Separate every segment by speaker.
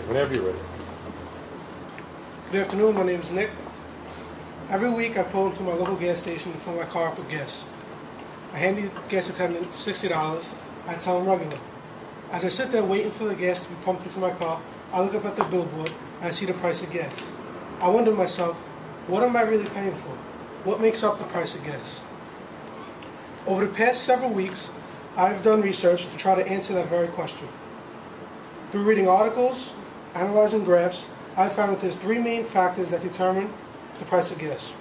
Speaker 1: Whenever you're ready.
Speaker 2: Good afternoon, my name is Nick. Every week I pull into my local gas station to fill my car up with gas. I hand the gas attendant $60. I tell him regular. As I sit there waiting for the gas to be pumped into my car, I look up at the billboard and I see the price of gas. I wonder to myself, what am I really paying for? What makes up the price of gas? Over the past several weeks, I've done research to try to answer that very question. Through reading articles, analyzing graphs, I found that there's three main factors that determine the price of gas.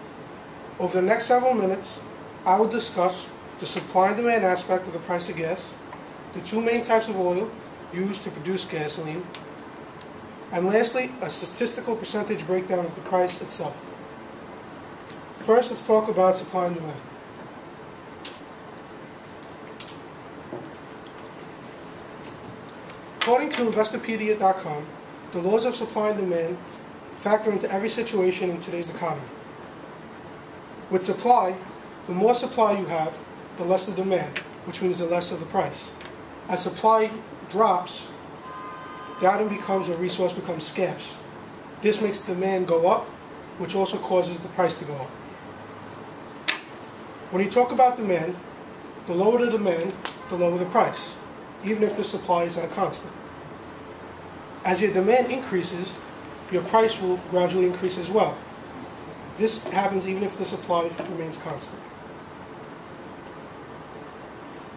Speaker 2: Over the next several minutes, I will discuss the supply and demand aspect of the price of gas, the two main types of oil used to produce gasoline, and lastly, a statistical percentage breakdown of the price itself. First, let's talk about supply and demand. According to Investopedia.com, the laws of supply and demand factor into every situation in today's economy. With supply, the more supply you have, the less the demand, which means the less of the price. As supply drops, the item becomes, or resource becomes scarce. This makes the demand go up, which also causes the price to go up. When you talk about demand, the lower the demand, the lower the price, even if the supply is at a constant. As your demand increases, your price will gradually increase as well. This happens even if the supply remains constant.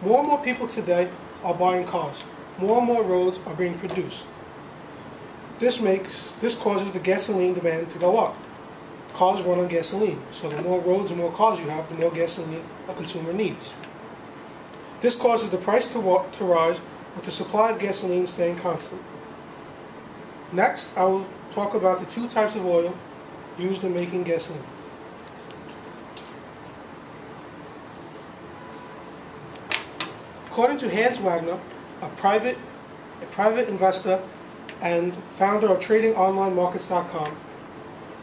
Speaker 2: More and more people today are buying cars. More and more roads are being produced. This causes the gasoline demand to go up. Cars run on gasoline, so the more roads and more cars you have, the more gasoline a consumer needs. This causes the price to rise, with the supply of gasoline staying constant. Next, I will talk about the two types of oil used in making gasoline. According to Hans Wagner, a private investor and founder of TradingOnlineMarkets.com,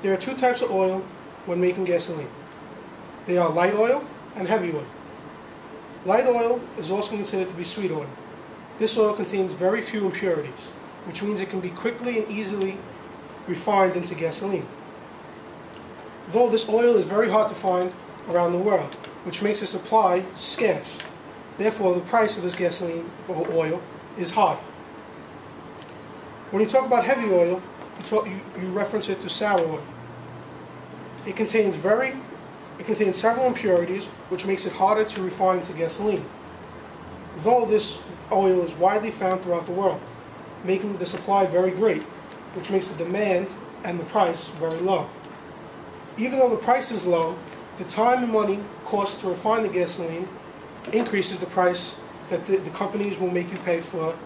Speaker 2: there are two types of oil when making gasoline. They are light oil and heavy oil. Light oil is also considered to be sweet oil. This oil contains very few impurities, which means it can be quickly and easily refined into gasoline. Though this oil is very hard to find around the world, which makes the supply scarce. Therefore, the price of this gasoline or oil is high. When you talk about heavy oil, you reference it to sour oil. It contains several impurities, which makes it harder to refine into gasoline. Though this oil is widely found throughout the world, making the supply very great, which makes the demand and the price very low. Even though the price is low, the time and money cost to refine the gasoline increases the price that the companies will make you pay for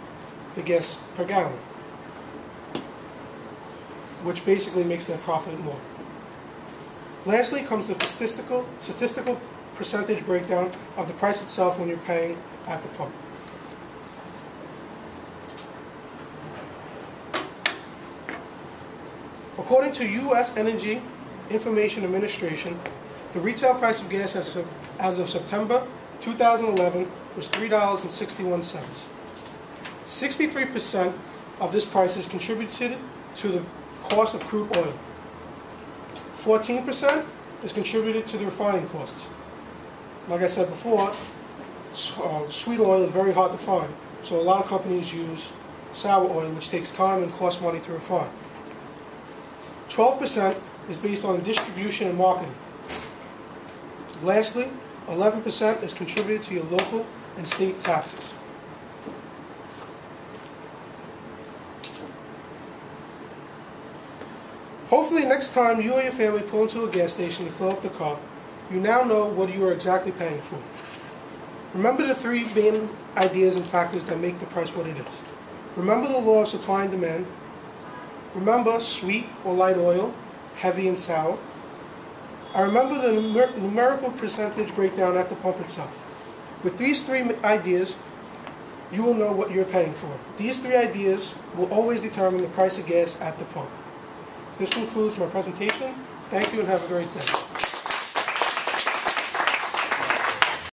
Speaker 2: the gas per gallon, which basically makes their profit more. Lastly comes the statistical percentage breakdown of the price itself when you're paying at the pump. According to U.S. Energy Information Administration, the retail price of gas as of September 2011 was $3.61. 63% of this price is contributed to the cost of crude oil. 14% is contributed to the refining costs. Like I said before, sweet oil is very hard to find, so a lot of companies use sour oil, which takes time and costs money to refine. 12% is based on distribution and marketing. Lastly, 11% is contributed to your local and state taxes. Hopefully next time you or your family pull into a gas station to fill up the car, you now know what you are exactly paying for. Remember the three main ideas and factors that make the price what it is. Remember the law of supply and demand. Remember sweet or light oil, heavy and sour. I remember the numerical percentage breakdown at the pump itself. With these three ideas, you will know what you're paying for. These three ideas will always determine the price of gas at the pump. This concludes my presentation. Thank you and have a great day.